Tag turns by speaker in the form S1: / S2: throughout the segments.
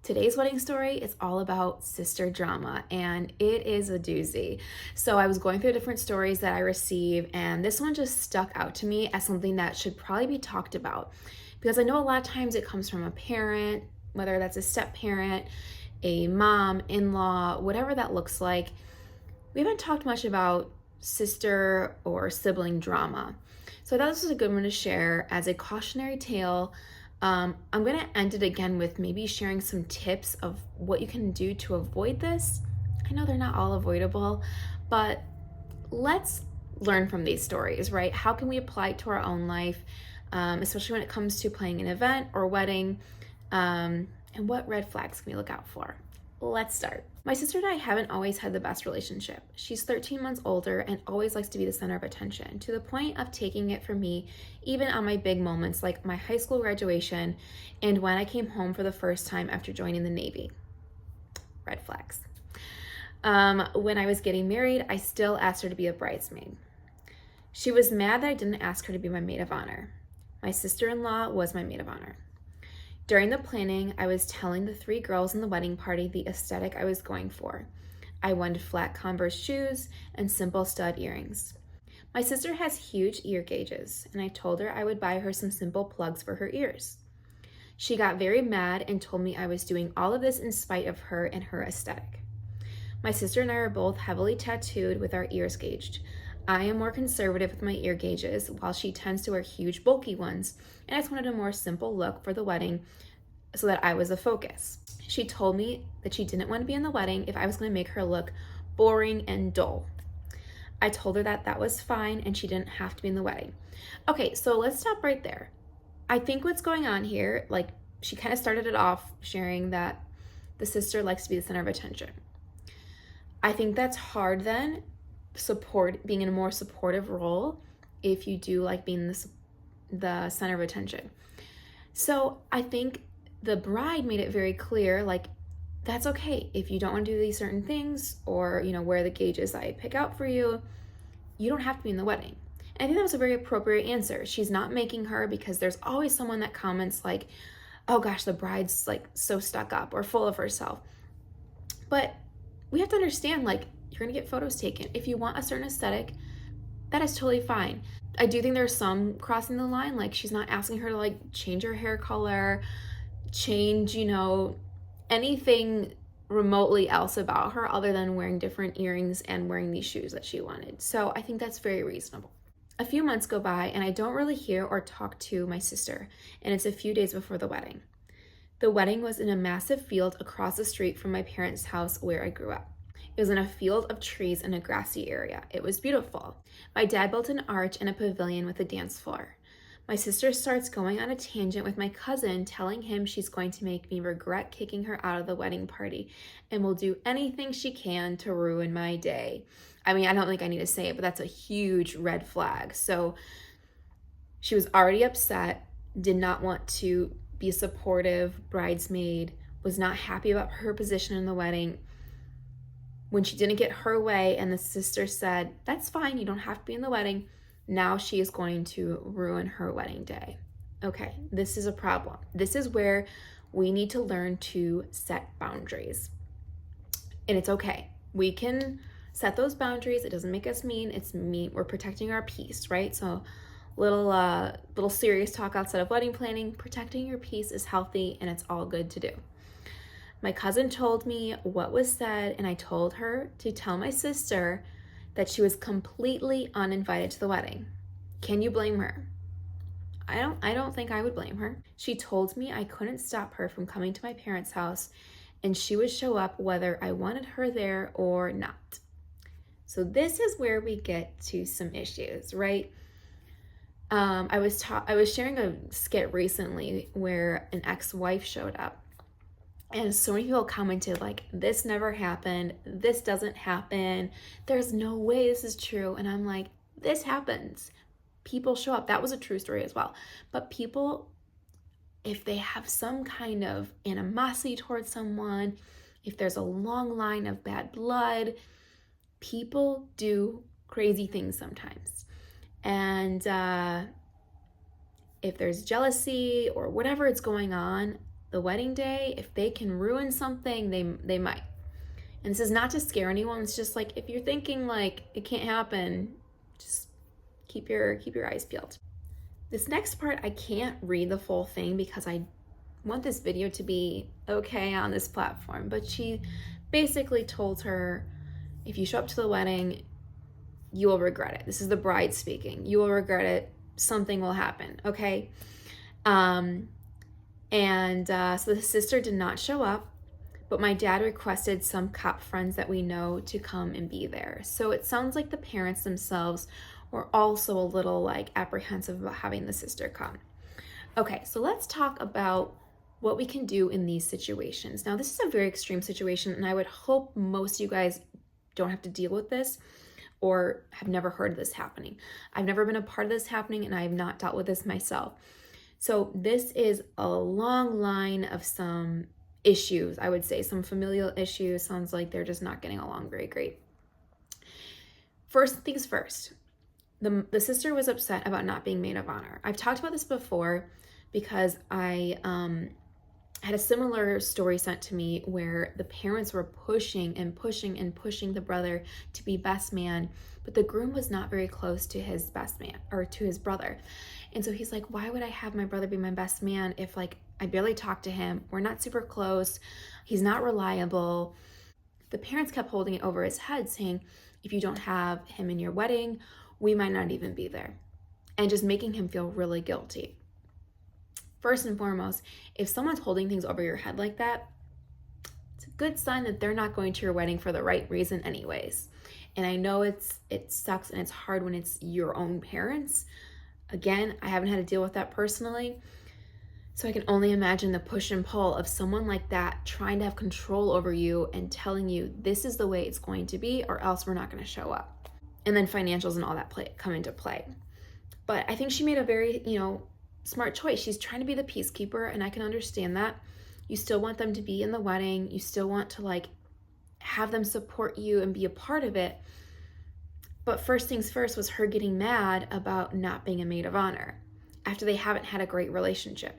S1: Today's wedding story is all about sister drama, and it is a doozy. So I was going through different stories that I receive, and this one just stuck out to me as something that should probably be talked about, because I know a lot of times it comes from a parent, whether that's a step parent, a mom, in-law, whatever that looks like. We haven't talked much about sister or sibling drama. So I thought this was a good one to share as a cautionary tale. I'm going to end it again with maybe sharing some tips of what you can do to avoid this. I know they're not all avoidable, but let's learn from these stories, right? How can we apply it to our own life, especially when it comes to planning an event or wedding, and what red flags can we look out for? Let's start. My sister and I haven't always had the best relationship. She's 13 months older and always likes to be the center of attention, to the point of taking it from me, even on my big moments like my high school graduation and when I came home for the first time after joining the Navy. Red flags. When I was getting married, I still asked her to be a bridesmaid. She was mad that I didn't ask her to be my maid of honor. My sister-in-law was my maid of honor. During the planning, I was telling the 3 girls in the wedding party the aesthetic I was going for. I wanted flat Converse shoes and simple stud earrings. My sister has huge ear gauges, and I told her I would buy her some simple plugs for her ears. She got very mad and told me I was doing all of this in spite of her and her aesthetic. My sister and I are both heavily tattooed with our ears gauged. I am more conservative with my ear gauges, while she tends to wear huge, bulky ones, and I just wanted a more simple look for the wedding so that I was a focus. She told me that she didn't want to be in the wedding if I was going to make her look boring and dull. I told her that that was fine and she didn't have to be in the wedding. Okay, so let's stop right there. I think what's going on here, like, she kind of started it off sharing that the sister likes to be the center of attention. I think that's hard then, being in a more supportive role if you do like being the center of attention. So I think the bride made it very clear, like, that's okay if you don't want to do these certain things, or wear the gauges I pick out for you. You don't have to be in the wedding. And I think that was a very appropriate answer. She's not making her, because there's always someone that comments like, oh gosh, the bride's like so stuck up or full of herself. But we have to understand, like, you're gonna get photos taken. If you want a certain aesthetic, that is totally fine. I do think there's some crossing the line, like she's not asking her to like change her hair color, change, anything remotely else about her other than wearing different earrings and wearing these shoes that she wanted. So I think that's very reasonable. A few months go by and I don't really hear or talk to my sister, and it's a few days before the wedding. The wedding was in a massive field across the street from my parents' house where I grew up. It was in a field of trees in a grassy area. It was beautiful. My dad built an arch and a pavilion with a dance floor. My sister starts going on a tangent with my cousin, telling him she's going to make me regret kicking her out of the wedding party and will do anything she can to ruin my day. I mean, I don't think I need to say it, but that's a huge red flag. So she was already upset, did not want to be a supportive bridesmaid, was not happy about her position in the wedding. When she didn't get her way and the sister said, that's fine, you don't have to be in the wedding, now she is going to ruin her wedding day. Okay, this is a problem. This is where we need to learn to set boundaries. And it's okay. We can set those boundaries. It doesn't make us mean. It's mean. We're protecting our peace, right? So little serious talk outside of wedding planning. Protecting your peace is healthy and it's all good to do. My cousin told me what was said, and I told her to tell my sister that she was completely uninvited to the wedding. Can you blame her? I don't think I would blame her. She told me I couldn't stop her from coming to my parents' house, and she would show up whether I wanted her there or not. So this is where we get to some issues, right? I was sharing a skit recently where an ex-wife showed up. And so many people commented like, this never happened. This doesn't happen. There's no way this is true. And I'm like, this happens. People show up. That was a true story as well. But people, if they have some kind of animosity towards someone, if there's a long line of bad blood, people do crazy things sometimes. And if there's jealousy or whatever is going on, the wedding day, if they can ruin something, they might. And this is not to scare anyone. It's just like, if you're thinking like it can't happen, just keep your eyes peeled. This next part, I can't read the full thing because I want this video to be okay on this platform, but she basically told her, if you show up to the wedding, you will regret it. This is the bride speaking. You will regret it. Something will happen, okay? So the sister did not show up, but my dad requested some cop friends that we know to come and be there. So it sounds like the parents themselves were also a little like apprehensive about having the sister come. Okay, so let's talk about what we can do in these situations. Now, this is a very extreme situation, and I would hope most of you guys don't have to deal with this or have never heard of this happening. I've never been a part of this happening, and I have not dealt with this myself. So this is a long line of some issues, I would say, some familial issues. Sounds like they're just not getting along very great. First things first, the sister was upset about not being maid of honor. I've talked about this before because I had a similar story sent to me where the parents were pushing the brother to be best man, but the groom was not very close to his best man or to his brother. And so he's like, why would I have my brother be my best man if like I barely talk to him? We're not super close. He's not reliable. The parents kept holding it over his head saying, if you don't have him in your wedding, we might not even be there. And just making him feel really guilty. First and foremost, if someone's holding things over your head like that, it's a good sign that they're not going to your wedding for the right reason anyways. And I know it sucks and it's hard when it's your own parents. Again, I haven't had to deal with that personally. So I can only imagine the push and pull of someone like that trying to have control over you and telling you this is the way it's going to be or else we're not going to show up. And then financials and all that come into play. But I think she made a very, smart choice. She's trying to be the peacekeeper, and I can understand that. You still want them to be in the wedding. You still want to like have them support you and be a part of it. But first things first was her getting mad about not being a maid of honor after they haven't had a great relationship.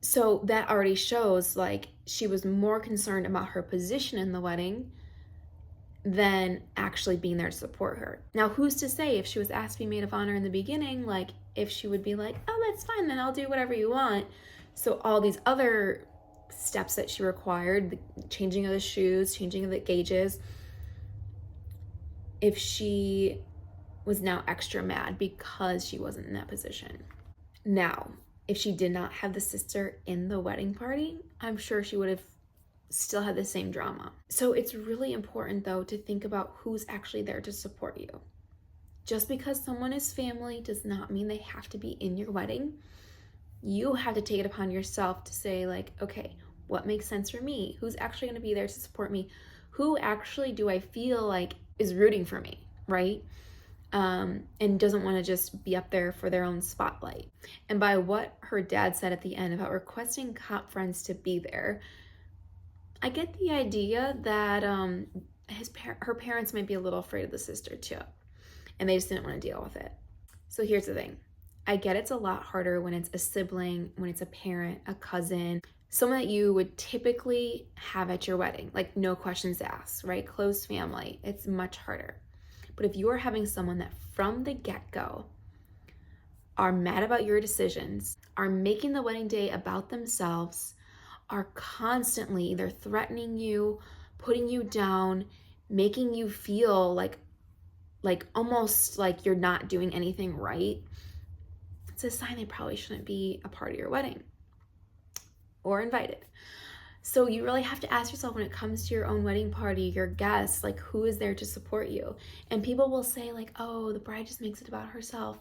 S1: So that already shows like she was more concerned about her position in the wedding than actually being there to support her. Now, who's to say if she was asked to be maid of honor in the beginning, like if she would be like, oh, that's fine, then I'll do whatever you want. So all these other steps that she required, the changing of the shoes, changing of the gauges, if she was now extra mad because she wasn't in that position. Now, if she did not have the sister in the wedding party, I'm sure she would have still had the same drama. So it's really important though to think about who's actually there to support you. Just because someone is family does not mean they have to be in your wedding. You have to take it upon yourself to say like, okay, what makes sense for me? Who's actually going to be there to support me? Who actually do I feel like is rooting for me, right? And doesn't want to just be up there for their own spotlight. And by what her dad said at the end about requesting cop friends to be there, I get the idea that her parents might be a little afraid of the sister too, and they just didn't want to deal with it. So here's the thing. I get it's a lot harder when it's a sibling, when it's a parent, a cousin, someone that you would typically have at your wedding, like no questions asked, right? Close family. It's much harder. But if you are having someone that from the get-go are mad about your decisions, are making the wedding day about themselves, are constantly either threatening you, putting you down, making you feel like almost like you're not doing anything right, it's a sign they probably shouldn't be a part of your wedding or invited. So you really have to ask yourself when it comes to your own wedding party, your guests, like who is there to support you? And people will say like, oh, the bride just makes it about herself.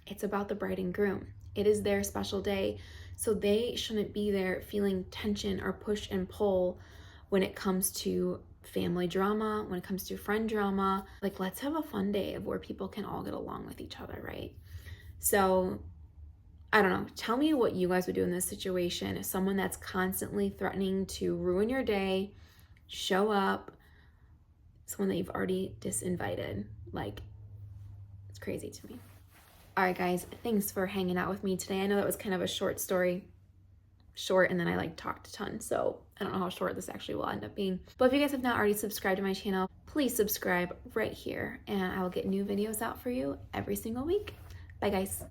S1: It's about the bride and groom. It is their special day. So they shouldn't be there feeling tension or push and pull when it comes to family drama, when it comes to friend drama. Like, let's have a fun day of where people can all get along with each other, right? So I don't know, tell me what you guys would do in this situation. If someone that's constantly threatening to ruin your day, show up, someone that you've already disinvited, like, it's crazy to me. All right, guys, thanks for hanging out with me today. I know that was kind of a short story, short and then I like talked a ton. So I don't know how short this actually will end up being. But if you guys have not already subscribed to my channel, please subscribe right here and I will get new videos out for you every single week. Bye guys.